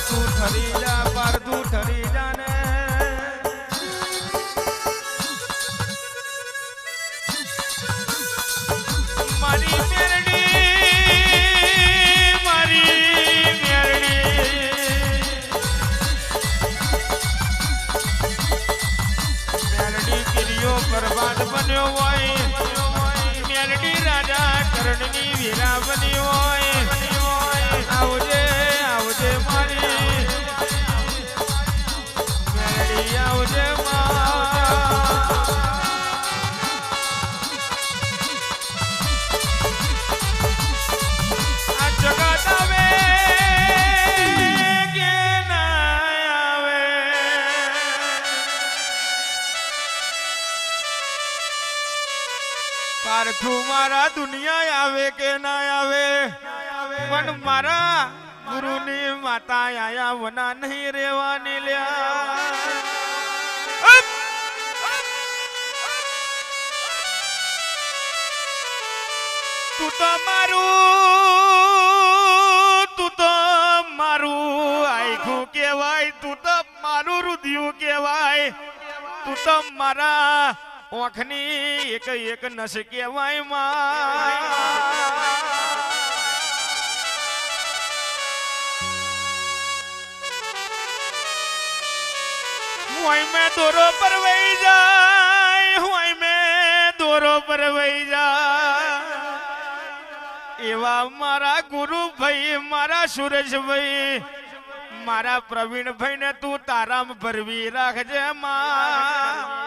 તું ઠરી જા પાર તું ઠરી જા ને મારી મેરડી મેરડી કિરિયો બરબાદ બન્યો હોય મેરડી રાજા કરણની વીરા બની હોય આવજે આવજે મારી મેરડી આવજે આ જગત આવે કે ના આવે પારથું મારા દુનિયા આવે કે ના આવે પણ મારા ગુરુની માતા આયા વના નહીં રેવાની લ્યા તું તો મારું આખું કેવાય તું તો મારું રુધિયું કેવાય તું તો મારા ઓખની એક એક નસ કેવાય હોય મેં દોરો પર વહી જાય હોય મેં દોરો પર વહી જાય એવા મારા ગુરુભાઈ મારા સુરેશભાઈ મારા પ્રવીણભાઈ ને તું તારામ ભરવી રાખજે માં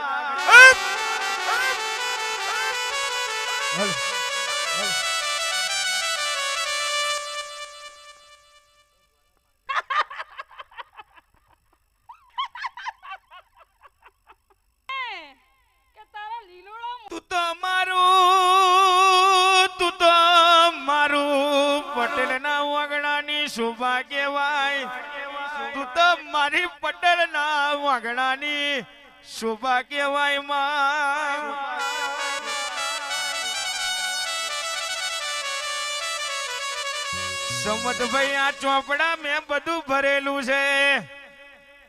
પટેલ ના વાગણાની શોભા કેવાય તું તો મારી પટેલ ના વાગણાની શોભા કેવાય માં સમતભાઈ આ ચોપડા મેં બધું ભરેલું છે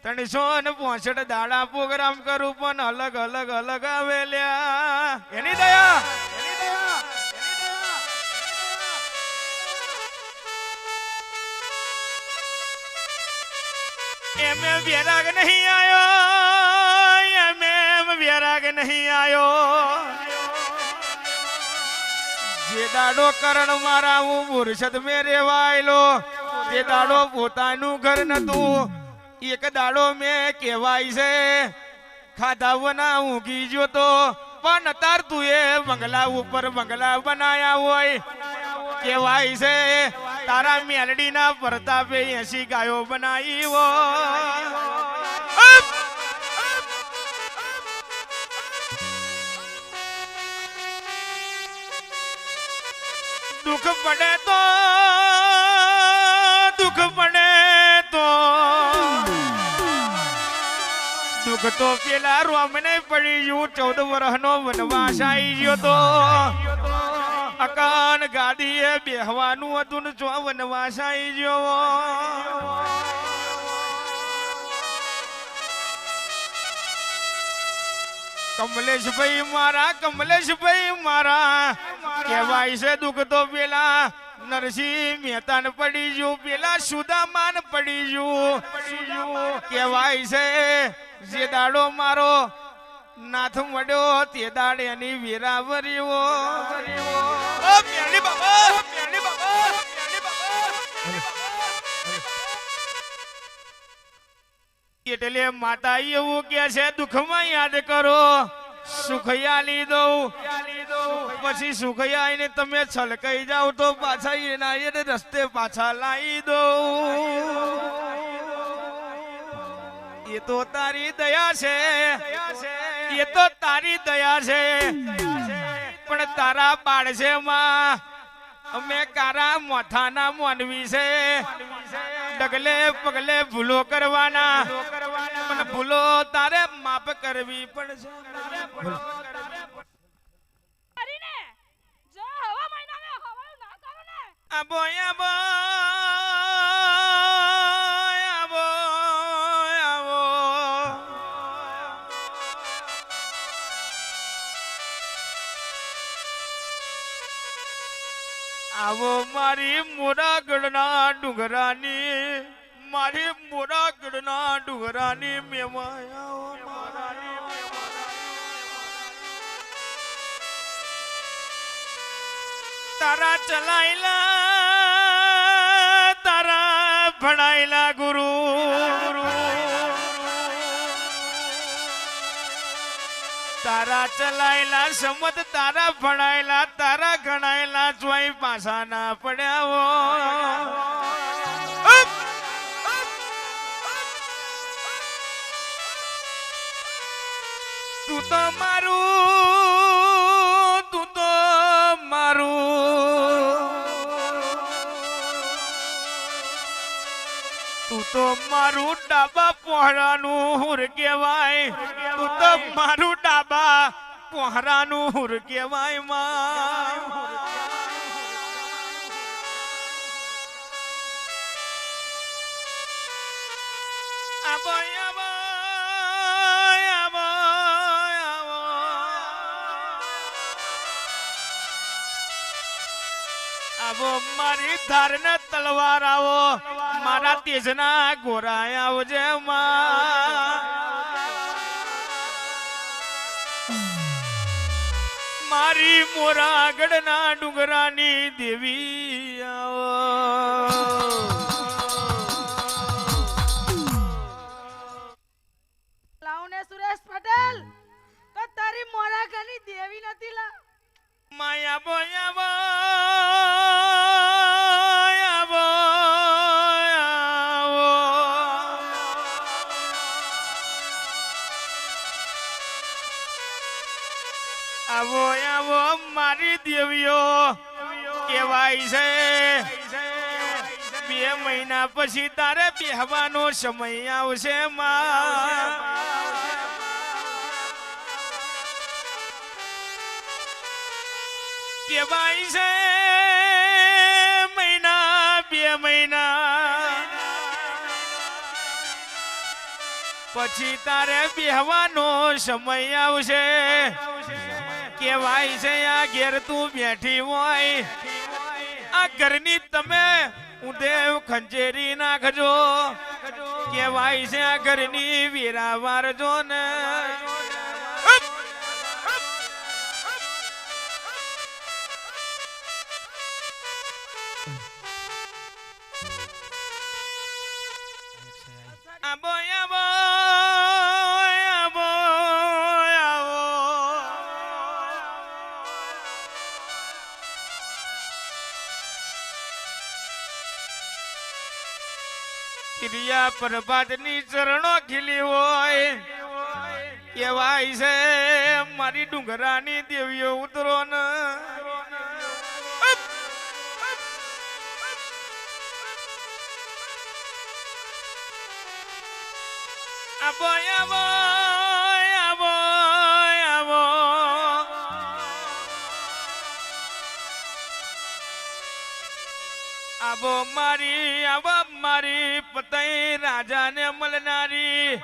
365 દાડા પ્રોગ્રામ કરું પણ અલગ અલગ અલગ આવેલ્યા એની દયા એમ વેરાગ નહીં આયો એમ વેરાગ નહીં આયો જે દાડો કરણ મારા હું મુરશદ મેં રેવાયેલો તે દાડો પોતાનું ઘર નતું એક દાડો મેં કહેવાય છે ખાધા વના ઊંઘી ગયો તો પણ તાર તું એ બંગલા ઉપર બંગલા બનાયા હોય કહેવાય છે તારા મેલડી ના પ્રતાપે 80 ગાયો બનાવી દુઃખ પડે તો દુઃખ તો પેલા રોમને પડી ગયું 14 વર્ષનો વનવાસ આવી ગયો તો અકાન ગાદીએ બેહવાનું હતું ને જો વનવાસ આવી ગયો કમલેશભાઈ મારા કહેવાય છે દુઃખ તો પેલા નરસિંહ મહેતા ને પડી ગયું પેલા સુદામાન પડી ગયું કહેવાય છે જે દાડો મારો નાથ મળ્યો તે દાડે એની વીરાવરીઓ એટલે માતા એવું કે છે દુઃખમાં યાદ કરો સુખયા લીધો પછી સુખયા ને તમે છલકાઈ જાવ તો પાછા એના રસ્તે પાછા લાવી દો એ તો તારી દયા છે એ તો તારી દયા છે પણ તારા બાળ છે માં અમે કારા મોથાના મોનવી છે ડગલે પગલે ભૂલો કરવાના પણ ભૂલો તારે માફ કરવી પડશે આવો મારી મોરાગઢના ડુંગરાની મારી મોરાગઢના ડુંગરાની મેવાયા તારા ચલાયેલા તારા ભણાયેલા ગુરુ તારા ચલાયેલા સમત તારા ભણાયેલા તારા ગણાયેલા જોઈ પાછા ના પડ્યા તું તો મારું તું તો મારું ડાબા પહોળાનું હુર કહેવાય તું તો મારું ડાબા પહોળાનું હુર કહેવાય માં આબો આબો આવો મારી ધારને તલવાર આવો મારા તેજના ગોરાય આવજે મારી મોરાગઢના ડુંગરાની દેવી આવો લાવને સુરેશ પટેલ તો તારી મોરાગઢની દેવી નથી લા માયા બોયા આવો આવો મારી દેવીઓ કેવાય છે 2 મહિના પછી તારે બેહવાનો સમય આવશે માં કેવાય છે 2 મહિના પછી તારે બેહવાનો સમય આવશે કેવાય છે આ ઘેર તું બેઠી હોય આ ઘરની તમે ઉદેવ ખંજેરી નાખજો કેવાય છે આ ઘરની વીરા વારજો ને આબો આબો ક્રિયા પ્રભાતની ચરણો ખીલી હોય કેવાય છે મારી ડુંગરાની દેવીઓ ઉતરો ને આબો આબો આબો આબો આબો મારી પતઈ રાજાને મળનારી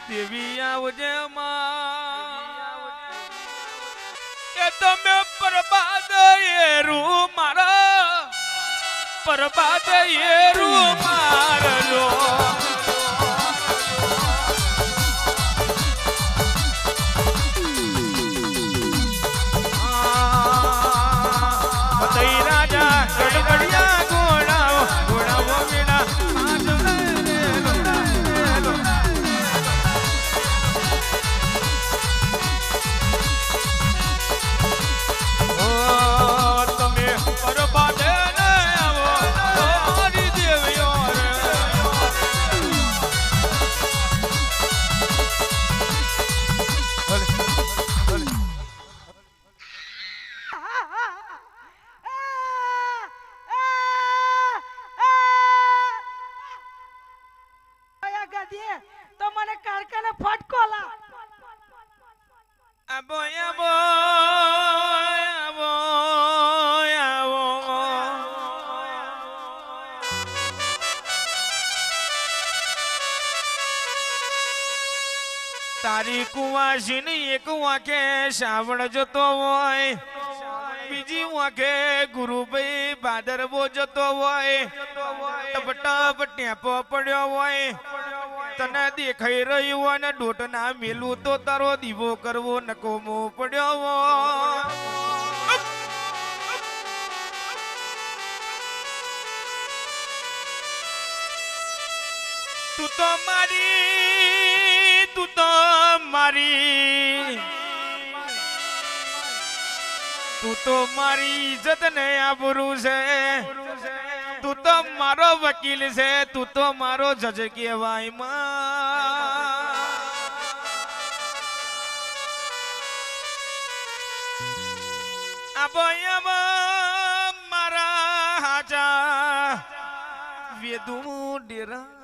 દેવી આવજે એ તમે પરબાદ એરું મારા પરબાદ એરું મારજો પતઈ રાજા ગડગડિયા ઘોડાઓ વીણા તમે પરબાદે આવો મારી દેવીઓ તો મને કારખાને ફટકો લા આબો આબો આબો આવો તારી કુવાસીની એક વાંકે શ્રાવણ જતો હોય બીજી વાંખે ગુરુભાઈ ભાદરવો જતો હોય ટપ ટપ ટેપો પડ્યો હોય તને દેખાઈ રહ્યું હોય ને ડોટ ના મેલું તો તારો દીવો કરવો નકોમો પડ્યો હોય તું તો મારી ઇજ્જત ને આબરૂ છે તું તો મારો વકીલ છે તું તો મારો જજ કહેવાય માં આબો મારા હાજા વેદું ડેરા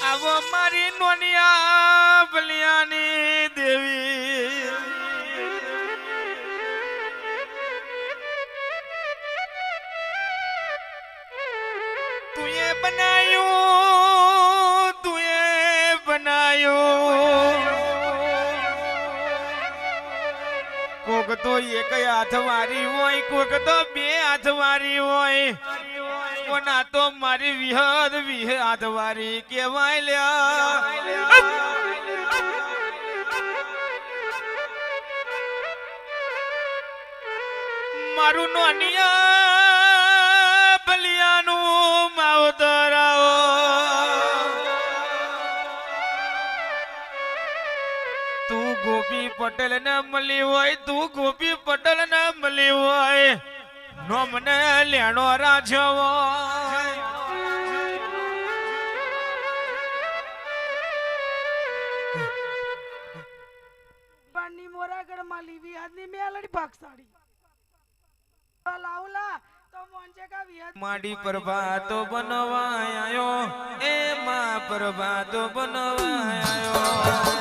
આવો મારી નોનિયા બલિયાની દેવી તુએ બનાયું કોક તો એક હાથ વારી હોય કોક તો બે હાથ વારી હોય કોના તો મારી વિહદ હાથ વારી કેવાય લ્યા મારું નોનિયા બલિયાનું માવતરાઓ તું ગોપી પટેલ ને મળી હોય તું ગોપી પટેલ ને મળી હોય નો મને લેણો રાખ્યો હોય બની મોરાગઢ માં લીવી આજની મેલડી ભાગસાડી લાવલા તો મોંચે કા વિહત માડી પ્રભાતો બનવાયો એ માં પ્રભાતો બનવાયો